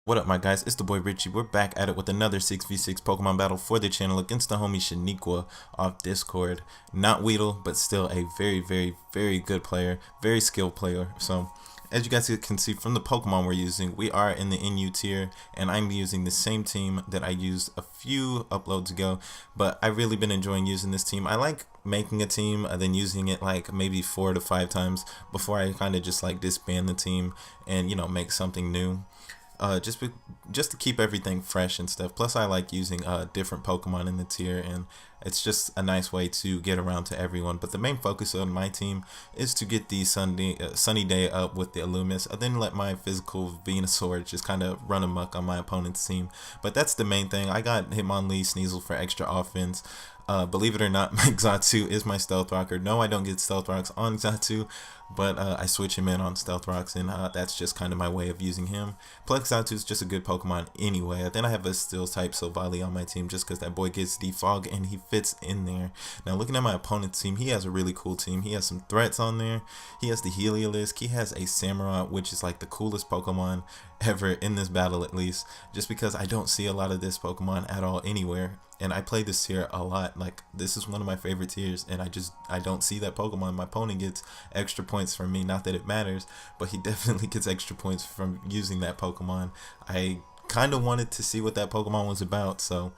What up, my guys? It's the boy Richie. We're back at it with another 6v6 Pokemon battle for the channel against the homie Shaniqua off Discord. Not Weedle, but still a very good player, very skilled player. So, as you guys can see from the Pokemon we're using, we are in the NU tier, and I'm using the same team that I used a few uploads ago, but I've really been enjoying using this team. I like making a team and then using it like maybe 4 to 5 times before I kind of just like disband the team and, you know, make something new. Just to keep everything fresh and stuff. Plus, I like using different Pokemon in the tier, and it's just a nice way to get around to everyone. But the main focus on my team is to get the sunny day up with the Illumis, and then let my physical Venusaur just kind of run amok on my opponent's team. But that's the main thing. I got Hitmonlee, Sneasel for extra offense. Believe it or not, my Xatu is my Stealth Rocker. No, I don't get Stealth Rocks on Xatu, but I switch him in on Stealth Rocks, and that's just kind of my way of using him. Plus, Xatu is just a good Pokemon anyway. Then I have a Steel type Silvally on my team just because that boy gets defog and he fits in there. Now, looking at my opponent's team, he has a really cool team. He has some threats on there. He has the Heliolisk. He has a Samurott, which is like the coolest Pokemon ever in this battle, at least, just because I don't see a lot of this Pokemon at all anywhere. And I play this tier a lot. Like, this is one of my favorite tiers, and I don't see that Pokemon. My opponent gets extra points from me, not that it matters, but he definitely gets extra points from using that Pokemon. I kind of wanted to see what that Pokemon was about, so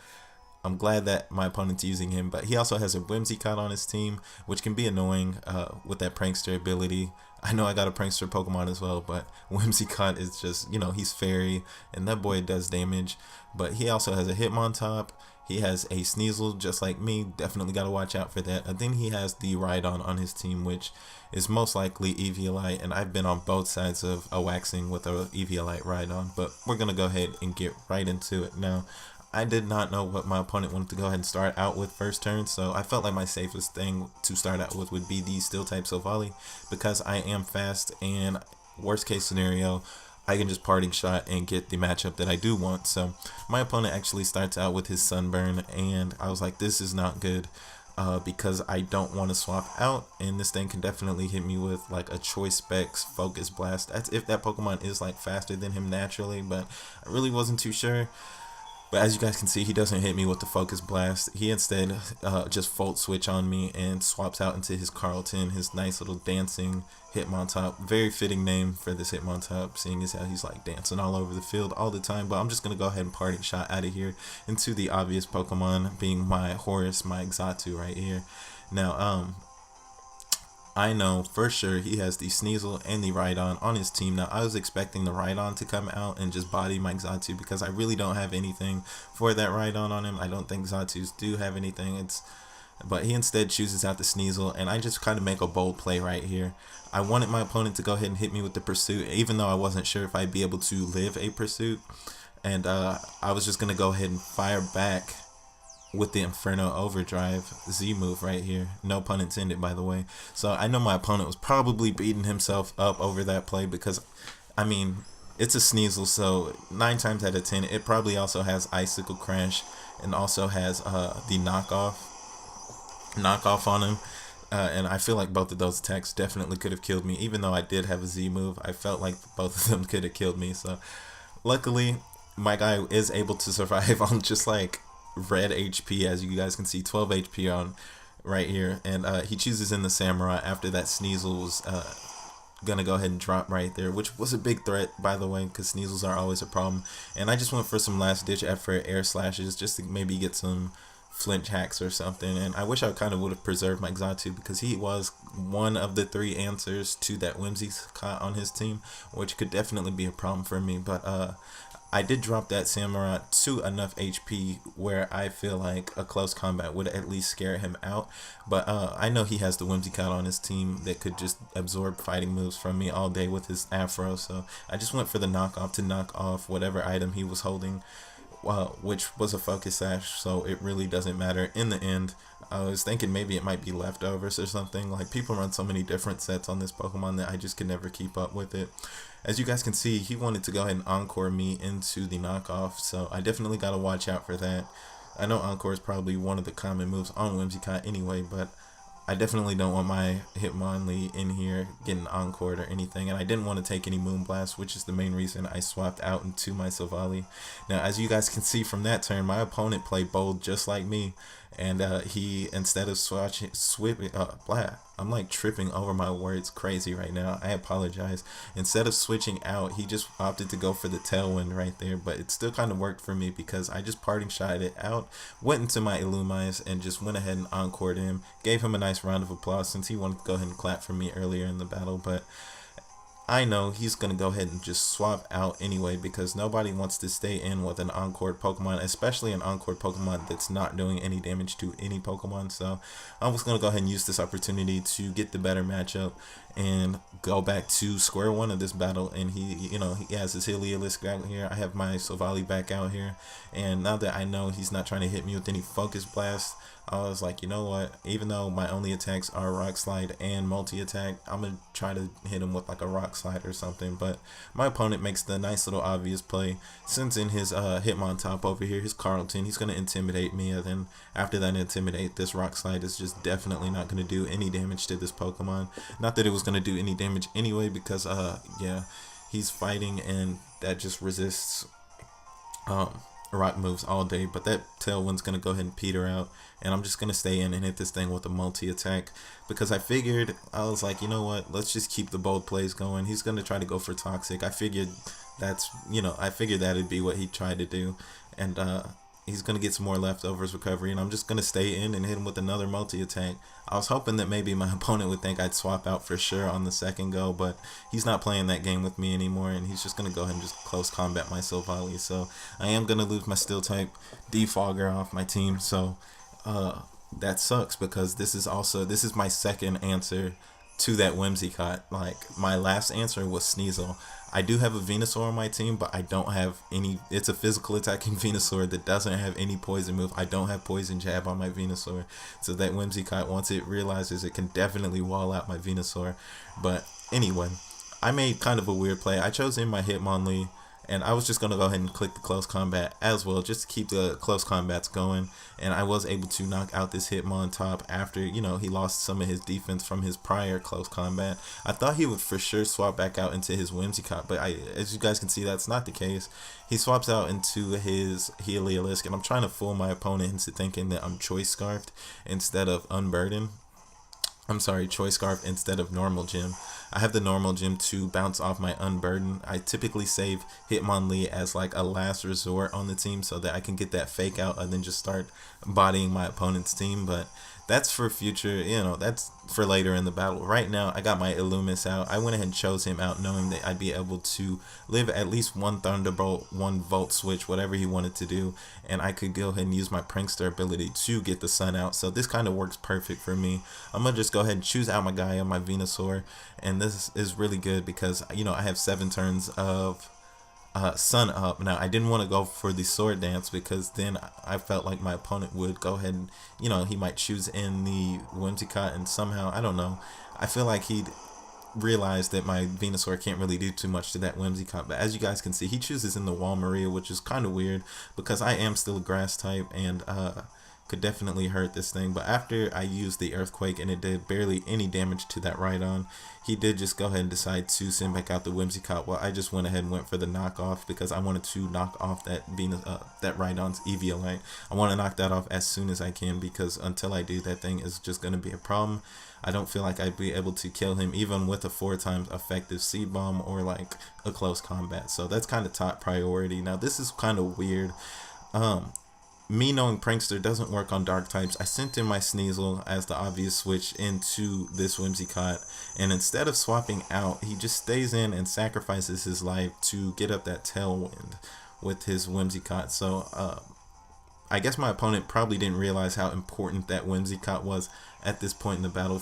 I'm glad that my opponent's using him. But he also has a Whimsicott on his team, which can be annoying with that Prankster ability. I know I got a Prankster Pokemon as well, but Whimsicott is just, you know, he's fairy, and that boy does damage. But he also has a Hitmontop. He has a Sneasel just like me. Definitely got to watch out for that. And then he has the Rhydon on his team, which is most likely Eviolite. And I've been on both sides of a waxing with a Eviolite Rhydon. But we're going to go ahead and get right into it. Now, I did not know what my opponent wanted to go ahead and start out with first turn. So I felt like my safest thing to start out with would be the Steel type Silvally, because I am fast, and worst case scenario, I can just parting shot and get the matchup that I do want. So my opponent actually starts out with his Sunburn, and I was like, this is not good because I don't want to swap out, and this thing can definitely hit me with like a Choice Specs Focus Blast. That's if that Pokemon is like faster than him naturally, but I really wasn't too sure. But as you guys can see, he doesn't hit me with the Focus Blast. He instead just Volt Switch on me and swaps out into his Carlton, his nice little dancing Hitmontop. Very fitting name for this Hitmontop, seeing as how he's like dancing all over the field all the time. But I'm just going to go ahead and parting shot out of here into the obvious Pokemon, being my Horus, my Xatu right here. Now, I know for sure he has the Sneasel and the Rhydon on his team. Now, I was expecting the Rhydon to come out and just body my Xatu, because I really don't have anything for that Rhydon on him. I don't think Xatus do have anything. But he instead chooses out the Sneasel, and I just kind of make a bold play right here. I wanted my opponent to go ahead and hit me with the Pursuit, even though I wasn't sure if I'd be able to live a Pursuit. And I was just going to go ahead and fire back with the Inferno Overdrive Z move right here. No pun intended, by the way. So I know my opponent was probably beating himself up over that play, because, I mean, it's a Sneasel, so 9 times out of 10, it probably also has Icicle Crash and also has the knockoff on him. And I feel like both of those attacks definitely could have killed me. Even though I did have a Z move, I felt like both of them could have killed me. So luckily, my guy is able to survive on just like red HP, as you guys can see, 12 HP on right here. And he chooses in the Samurott after that Sneasel was gonna go ahead and drop right there, which was a big threat, by the way, because Sneasels are always a problem. And I just went for some last ditch effort air slashes just to maybe get some flinch hacks or something. And I wish I kind of would have preserved my Xatu, because he was one of the 3 answers to that Whimsicott on his team, which could definitely be a problem for me. But I did drop that Samurott to enough HP where I feel like a close combat would at least scare him out. But I know he has the Whimsicott on his team that could just absorb fighting moves from me all day with his Afro. So I just went for the knockoff to knock off whatever item he was holding, which was a Focus Sash, so it really doesn't matter in the end. I was thinking maybe it might be leftovers or something. Like, people run so many different sets on this Pokemon that I just could never keep up with it. As you guys can see, he wanted to go ahead and Encore me into the knockoff, so I definitely got to watch out for that. I know Encore is probably one of the common moves on Whimsicott anyway, but I definitely don't want my Hitmonlee in here getting encored or anything, and I didn't want to take any Moonblast, which is the main reason I swapped out into my Silvally. Now, as you guys can see from that turn, my opponent played bold just like me, and he, instead of I'm like tripping over my words crazy right now. I apologize. Instead of switching out, he just opted to go for the Tailwind right there, but it still kind of worked for me because I just parting shot it out, went into my Illumise, and just went ahead and encored him. Gave him a nice round of applause since he wanted to go ahead and clap for me earlier in the battle, but I know he's going to go ahead and just swap out anyway because nobody wants to stay in with an encored Pokemon, especially an encored Pokemon that's not doing any damage to any Pokemon. So I was going to go ahead and use this opportunity to get the better matchup and go back to square one of this battle. And he has his Heliolisk out here. I have my Silvally back out here. And now that I know he's not trying to hit me with any Focus Blast, I was like, you know what, even though my only attacks are Rock Slide and multi-attack, I'm going to try to hit him with like a Rock Slide or something. But my opponent makes the nice little obvious play, sends in his Hitmontop over here, his Carlton. He's going to intimidate me, and then after that intimidate, this Rock Slide is just definitely not going to do any damage to this Pokemon. Not that it was going to do any damage anyway, because yeah, he's fighting and that just resists rock moves all day, but that Tailwind's gonna go ahead and peter out, and I'm just gonna stay in and hit this thing with a multi-attack because I was like, you know what, let's just keep the bold plays going. He's gonna try to go for Toxic. I figured that'd be what he tried to do, and he's gonna get some more leftovers recovery, and I'm just gonna stay in and hit him with another multi-attack. I was hoping that maybe my opponent would think I'd swap out for sure on the second go, but he's not playing that game with me anymore, and he's just gonna go ahead and just close combat my Silvally. So I am gonna lose my Steel type Defogger off my team. So that sucks because this is my second answer to that Whimsicott. Like, my last answer was Sneasel. I do have a Venusaur on my team, but I don't have any. It's a physical attacking Venusaur that doesn't have any poison move. I don't have Poison Jab on my Venusaur. So that Whimsicott, once it realizes, it can definitely wall out my Venusaur. But anyway, I made kind of a weird play. I chose in my Hitmonlee, and I was just going to go ahead and click the close combat as well, just to keep the close combats going. And I was able to knock out this Hitmontop after, he lost some of his defense from his prior close combat. I thought he would for sure swap back out into his Whimsicott, but as you guys can see, that's not the case. He swaps out into his Heliolisk, and I'm trying to fool my opponent into thinking that I'm Choice Scarfed instead of Unburdened. I'm sorry, Choice Scarf instead of Normal Gym. I have the Normal Gym to bounce off my Unburden. I typically save Hitmonlee as like a last resort on the team so that I can get that fake out and then just start bodying my opponent's team. But that's for future, that's for later in the battle. Right now, I got my Illumise out. I went ahead and chose him out knowing that I'd be able to live at least one Thunderbolt, one Volt Switch, whatever he wanted to do, and I could go ahead and use my Prankster ability to get the sun out. So this kind of works perfect for me. I'm going to just go ahead and choose out my guy on my Venusaur, and this is really good because, I have 7 turns of sun up. Now, I didn't want to go for the Sword Dance because then I felt like my opponent would go ahead and, he might choose in the Whimsicott, and somehow, I don't know, I feel like he'd realize that my Venusaur can't really do too much to that Whimsicott. But as you guys can see, he chooses in the Walmaria, which is kind of weird because I am still a grass type and could definitely hurt this thing. But after I used the Earthquake and it did barely any damage to that Rhydon, he did just go ahead and decide to send back out the Whimsicott. Well, I just went ahead and went for the knockoff because I wanted to knock off that Rhydon's Eviolite. I want to knock that off as soon as I can because until I do, that thing is just going to be a problem. I don't feel like I'd be able to kill him even with a 4 times effective Seed Bomb or like a close combat. So that's kind of top priority. Now, this is kind of weird. Me knowing Prankster doesn't work on dark types, I sent in my Sneasel as the obvious switch into this Whimsicott, and instead of swapping out, he just stays in and sacrifices his life to get up that Tailwind with his Whimsicott. So I guess my opponent probably didn't realize how important that Whimsicott was at this point in the battle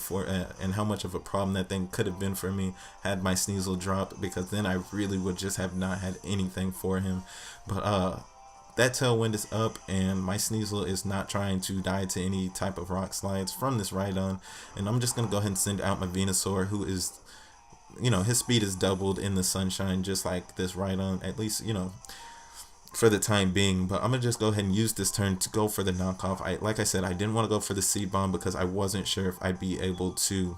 and how much of a problem that thing could have been for me had my Sneasel dropped, because then I really would just have not had anything for him. But that Tailwind is up, and my Sneasel is not trying to die to any type of Rock Slides from this Rhydon, and I'm just going to go ahead and send out my Venusaur, who is, his speed is doubled in the sunshine, just like this Rhydon. At least, for the time being. But I'm gonna just go ahead and use this turn to go for the knockoff. Like I said, I didn't want to go for the seed bomb because I wasn't sure if I'd be able to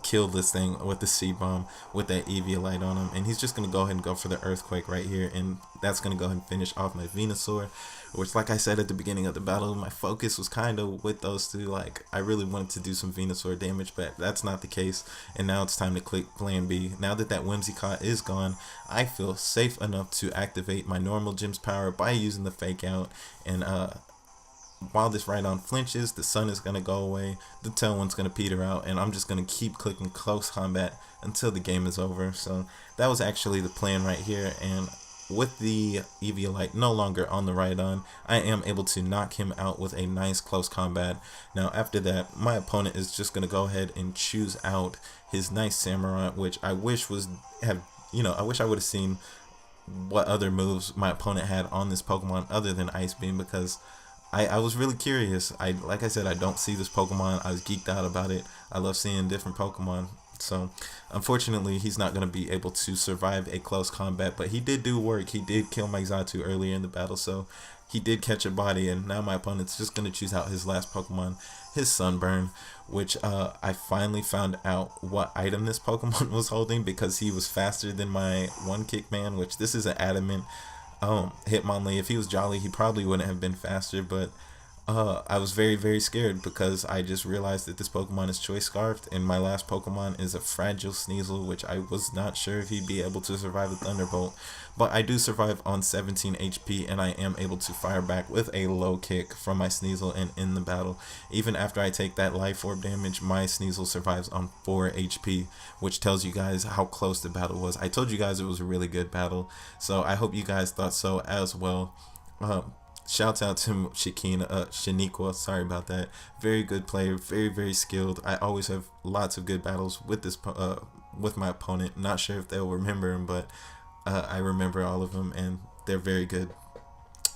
kill this thing with the seed bomb with that Eviolite on him, and he's just gonna go ahead and go for the earthquake right here, and that's gonna go ahead and finish off my Venusaur, which, like I said at the beginning of the battle, my focus was kind of with those two. Like, I really wanted to do some Venusaur damage, but that's not the case, and now it's time to click plan B. Now that that Whimsicott is gone, I feel safe enough to activate my normal gym's power by using the fake out, and while this Rhydon flinches, the sun is going to go away, the Tailwind's going to peter out, and I'm just going to keep clicking close combat until the game is over. So that was actually the plan right here, and with the Eviolite no longer on the Rhydon, I am able to knock him out with a nice close combat. Now after that, my opponent is just going to go ahead and choose out his nice Samurai, which I wish I wish I would have seen what other moves my opponent had on this Pokemon other than Ice Beam, because I was really curious. Like I said, I don't see this Pokemon. I was geeked out about it. I love seeing different Pokemon. So unfortunately, he's not going to be able to survive a close combat, but he did do work. He did kill my Xatu earlier in the battle, so he did catch a body, and now my opponent's just going to choose out his last Pokemon, his Sunburn, which I finally found out what item this Pokemon was holding, because he was faster than my One Kick Man, which this is an adamant Hitmonlee. If he was Jolly, he probably wouldn't have been faster, but I was very, very scared because I just realized that this Pokemon is Choice Scarfed, and my last Pokemon is a Fragile Sneasel, which I was not sure if he'd be able to survive a Thunderbolt. But I do survive on 17 HP, and I am able to fire back with a low kick from my Sneasel and in the battle. Even after I take that Life Orb damage, my Sneasel survives on 4 HP, which tells you guys how close the battle was. I told you guys it was a really good battle, so I hope you guys thought so as well. Shouts out to Shaniqua, sorry about that. Very good player, very, very skilled. I always have lots of good battles with this with my opponent. Not sure if they'll remember him, but I remember all of them, and they're very good.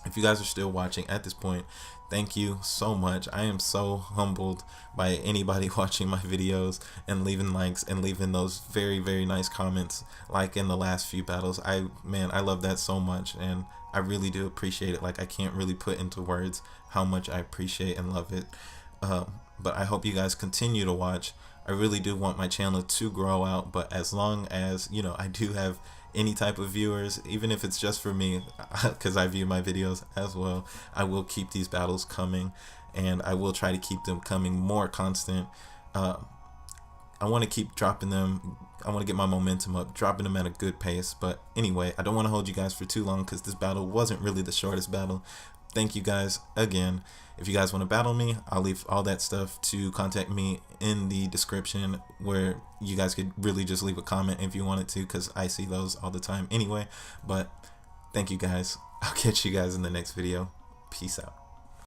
If you guys are still watching at this point, thank you so much. I am so humbled by anybody watching my videos and leaving likes and leaving those very, very nice comments like in the last few battles. I love that so much, and I really do appreciate it. Like, I can't really put into words how much I appreciate and love it. But I hope you guys continue to watch. I really do want my channel to grow out, but as long as, you know, I do have any type of viewers, even if it's just for me, because I view my videos as well, I will keep these battles coming, and I will try to keep them coming more constant. I want to keep dropping them. I want to get my momentum up, dropping them at a good pace. But anyway, I don't want to hold you guys for too long because this battle wasn't really the shortest battle. Thank you guys again. If you guys want to battle me, I'll leave all that stuff to contact me in the description, where you guys could really just leave a comment if you wanted to, because I see those all the time anyway. But thank you guys. I'll catch you guys in the next video. Peace out.